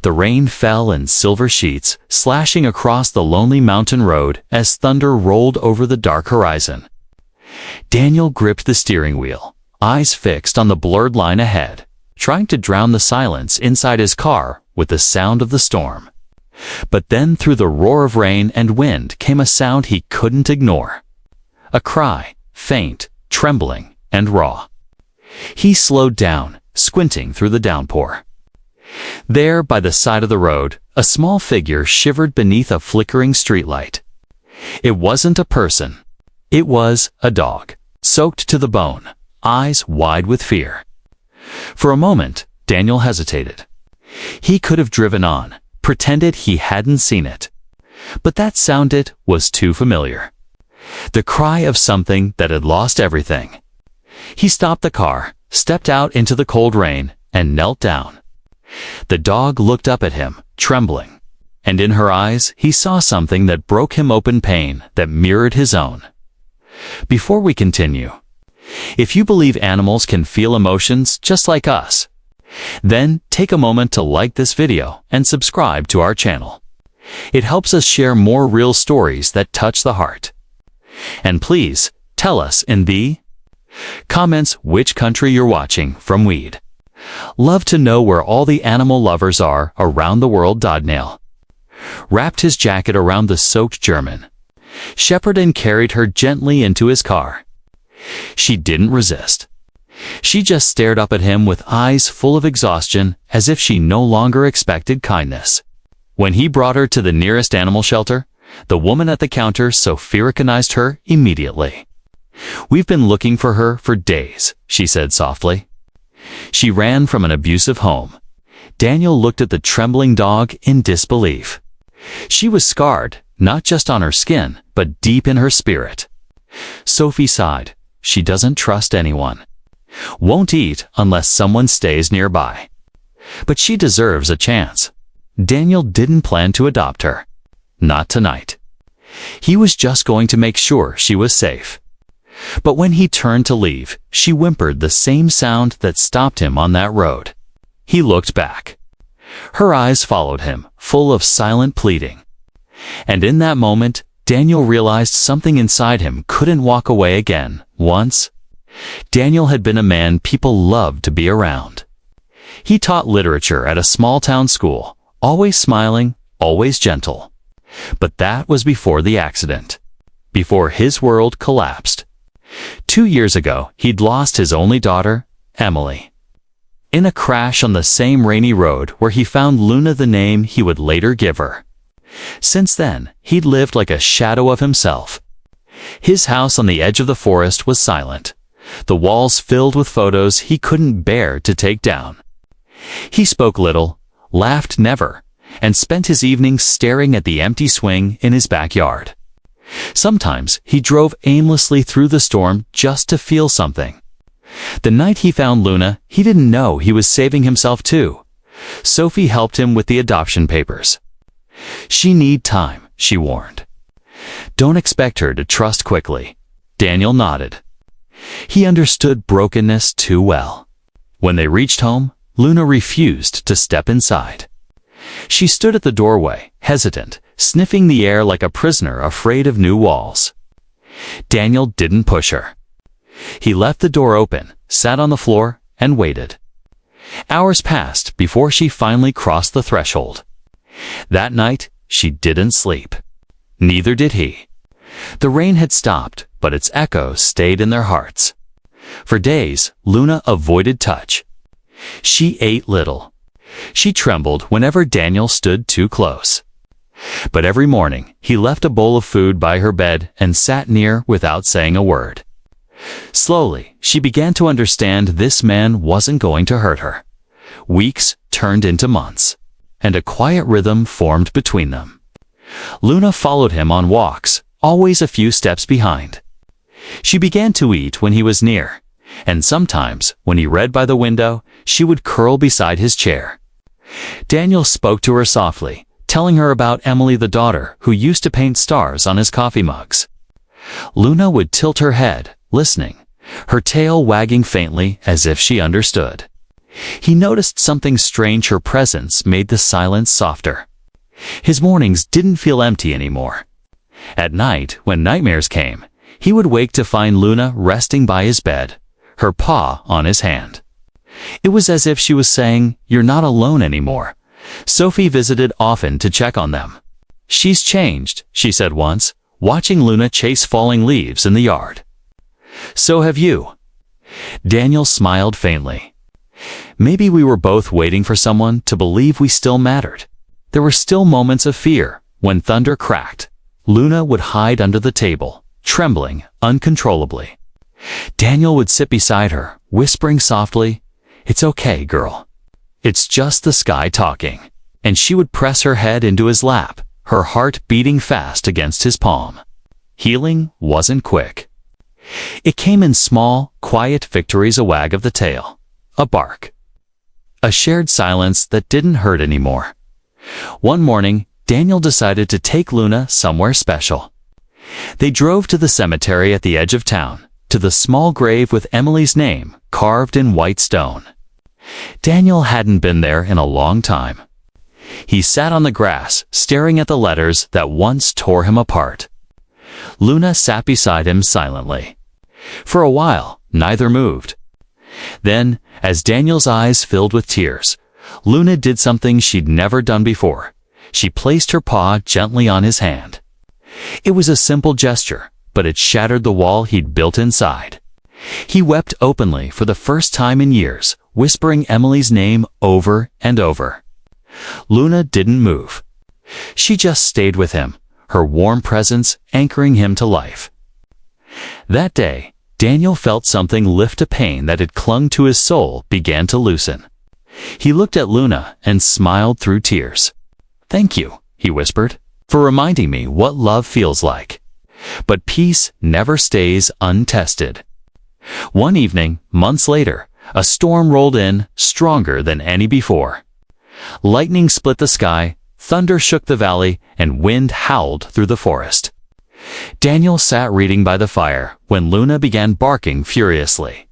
The rain fell in silver sheets, slashing across the lonely mountain road as thunder rolled over the dark horizon. Daniel gripped the steering wheel, eyes fixed on the blurred line ahead, trying to drown the silence inside his car with the sound of the storm. But then through the roar of rain and wind came a sound he couldn't ignore. A cry, faint, trembling, and raw. He slowed down, squinting through the downpour. There, by the side of the road, a small figure shivered beneath a flickering streetlight. It wasn't a person. It was a dog, soaked to the bone, eyes wide with fear. For a moment, Daniel hesitated. He could have driven on, pretended he hadn't seen it. But that sound was too familiar. The cry of something that had lost everything. He stopped the car, stepped out into the cold rain, and knelt down. The dog looked up at him, trembling, and in her eyes he saw something that broke him open, pain that mirrored his own. Before we continue, if you believe animals can feel emotions just like us, then take a moment to like this video and subscribe to our channel. It helps us share more real stories that touch the heart. And please, tell us in the comments which country you're watching from. We'd love to know where all the animal lovers are around the world. Daniel wrapped his jacket around the soaked German shepherd and carried her gently into his car. She didn't resist. She just stared up at him with eyes full of exhaustion, as if she no longer expected kindness. When he brought her to the nearest animal shelter, the woman at the counter Sophie recognized her immediately. "We've been looking for her for days," she said softly. She ran from an abusive home. Daniel looked at the trembling dog in disbelief. She was scarred, not just on her skin, but deep in her spirit. Sophie sighed. She doesn't trust anyone. Won't eat unless someone stays nearby. But she deserves a chance. Daniel didn't plan to adopt her. Not tonight. He was just going to make sure she was safe. But when he turned to leave, she whimpered the same sound that stopped him on that road. He looked back. Her eyes followed him, full of silent pleading. And in that moment, Daniel realized something inside him couldn't walk away again. Once, Daniel had been a man people loved to be around. He taught literature at a small-town school, always smiling, always gentle. But that was before the accident, before his world collapsed. 2 years ago, he'd lost his only daughter, Emily, in a crash on the same rainy road where he found Luna, the name he would later give her. Since then, he'd lived like a shadow of himself. His house on the edge of the forest was silent, the walls filled with photos he couldn't bear to take down. He spoke little, laughed never, and spent his evenings staring at the empty swing in his backyard. Sometimes he drove aimlessly through the storm just to feel something. The night he found Luna, he didn't know he was saving himself too. Sophie helped him with the adoption papers. "She need time," she warned. "Don't expect her to trust quickly." Daniel nodded. He understood brokenness too well. When they reached home, Luna refused to step inside. She stood at the doorway, hesitant, sniffing the air like a prisoner afraid of new walls. Daniel didn't push her. He left the door open, sat on the floor, and waited. Hours passed before she finally crossed the threshold. That night, she didn't sleep. Neither did he. The rain had stopped, but its echoes stayed in their hearts. For days, Luna avoided touch. She ate little. She trembled whenever Daniel stood too close. But every morning, he left a bowl of food by her bed and sat near without saying a word. Slowly, she began to understand this man wasn't going to hurt her. Weeks turned into months, and a quiet rhythm formed between them. Luna followed him on walks, always a few steps behind. She began to eat when he was near, and sometimes, when he read by the window, she would curl beside his chair. Daniel spoke to her softly, telling her about Emily, the daughter who used to paint stars on his coffee mugs. Luna would tilt her head, listening, her tail wagging faintly as if she understood. He noticed something strange. Her presence made the silence softer. His mornings didn't feel empty anymore. At night, when nightmares came, he would wake to find Luna resting by his bed, her paw on his hand. It was as if she was saying, "You're not alone anymore." Sophie visited often to check on them. "She's changed," she said once, watching Luna chase falling leaves in the yard. "So have you." Daniel smiled faintly. Maybe we were both waiting for someone to believe we still mattered. There were still moments of fear. When thunder cracked, Luna would hide under the table, trembling uncontrollably. Daniel would sit beside her, whispering softly, "It's okay, girl. It's just the sky talking." And she would press her head into his lap, her heart beating fast against his palm. Healing wasn't quick. It came in small, quiet victories: a wag of the tail, a bark, a shared silence that didn't hurt anymore. One morning, Daniel decided to take Luna somewhere special. They drove to the cemetery at the edge of town, to the small grave with Emily's name carved in white stone. Daniel hadn't been there in a long time. He sat on the grass, staring at the letters that once tore him apart. Luna sat beside him silently. For a while, neither moved. Then, as Daniel's eyes filled with tears, Luna did something she'd never done before. She placed her paw gently on his hand. It was a simple gesture, but it shattered the wall he'd built inside. He wept openly for the first time in years, whispering Emily's name over and over. Luna didn't move. She just stayed with him, her warm presence anchoring him to life. That day, Daniel felt something lift. A pain that had clung to his soul began to loosen. He looked at Luna and smiled through tears. "Thank you," he whispered, "for reminding me what love feels like. But peace never stays untested." One evening, months later, a storm rolled in, stronger than any before. Lightning split the sky, thunder shook the valley, and wind howled through the forest. Daniel sat reading by the fire when Luna began barking furiously.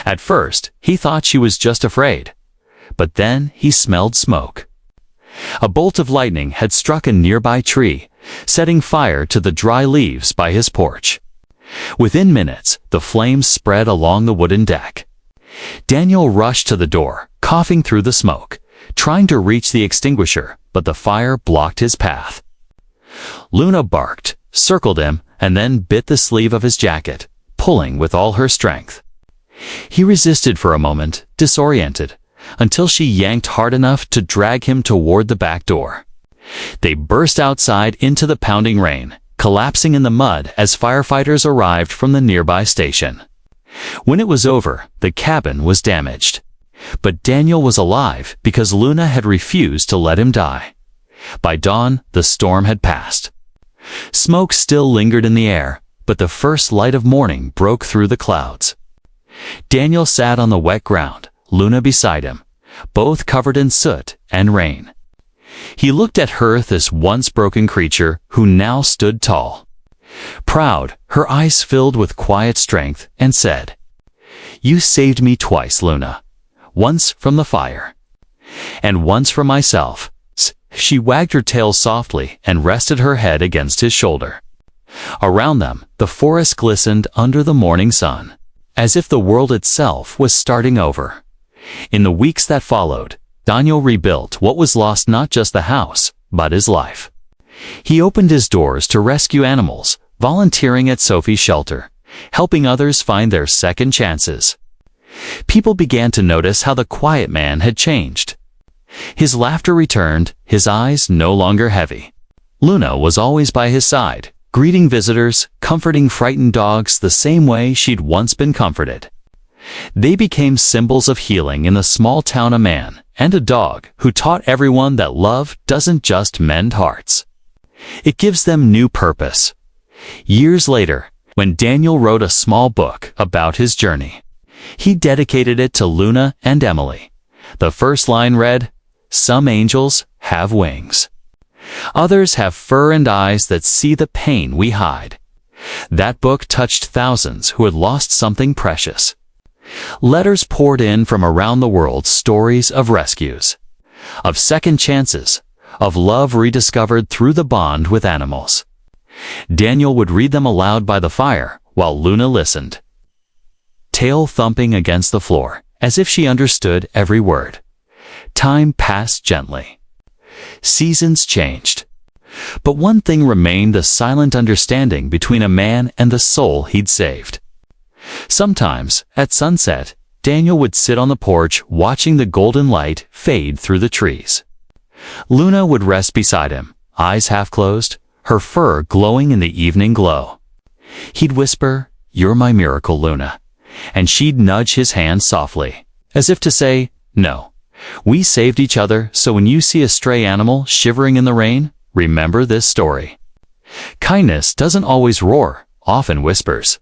At first, he thought she was just afraid, but then he smelled smoke. A bolt of lightning had struck a nearby tree, setting fire to the dry leaves by his porch. Within minutes, the flames spread along the wooden deck. Daniel rushed to the door, coughing through the smoke, trying to reach the extinguisher, but the fire blocked his path. Luna barked, circled him, and then bit the sleeve of his jacket, pulling with all her strength. He resisted for a moment, disoriented, until she yanked hard enough to drag him toward the back door. They burst outside into the pounding rain, collapsing in the mud as firefighters arrived from the nearby station. When it was over, the cabin was damaged. But Daniel was alive because Luna had refused to let him die. By dawn, the storm had passed. Smoke still lingered in the air, but the first light of morning broke through the clouds. Daniel sat on the wet ground, Luna beside him, both covered in soot and rain. He looked at her, this once broken creature who now stood tall. Proud, her eyes filled with quiet strength, and said, "You saved me twice, Luna. Once from the fire, and once from myself." She wagged her tail softly and rested her head against his shoulder. Around them, the forest glistened under the morning sun, as if the world itself was starting over. In the weeks that followed, Daniel rebuilt what was lost: not just the house, but his life. He opened his doors to rescue animals, volunteering at Sophie's shelter, helping others find their second chances. People began to notice how the quiet man had changed. His laughter returned, his eyes no longer heavy. Luna was always by his side, greeting visitors, comforting frightened dogs the same way she'd once been comforted. They became symbols of healing in the small town: a man and a dog who taught everyone that love doesn't just mend hearts. It gives them new purpose. Years later, when Daniel wrote a small book about his journey, he dedicated it to Luna and Emily. The first line read, "Some angels have wings. Others have fur and eyes that see the pain we hide." That book touched thousands who had lost something precious. Letters poured in from around the world, stories of rescues, of second chances, of love rediscovered through the bond with animals. Daniel would read them aloud by the fire while Luna listened, tail thumping against the floor, as if she understood every word. Time passed gently. Seasons changed. But one thing remained: the silent understanding between a man and the soul he'd saved. Sometimes, at sunset, Daniel would sit on the porch watching the golden light fade through the trees. Luna would rest beside him, eyes half closed, her fur glowing in the evening glow. He'd whisper, "You're my miracle, Luna," and she'd nudge his hand softly, as if to say, "No, we saved each other, so when you see a stray animal shivering in the rain, remember this story." Kindness doesn't always roar, often whispers.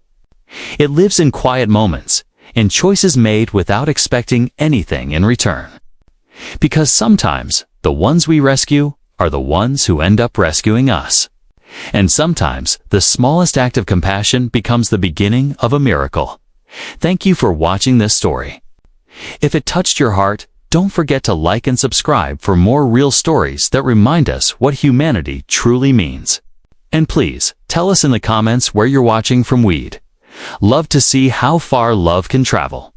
It lives in quiet moments, in choices made without expecting anything in return. Because sometimes, the ones we rescue are the ones who end up rescuing us. And sometimes, the smallest act of compassion becomes the beginning of a miracle. Thank you for watching this story. If it touched your heart, don't forget to like and subscribe for more real stories that remind us what humanity truly means. And please, tell us in the comments where you're watching from. We'd love to see how far love can travel.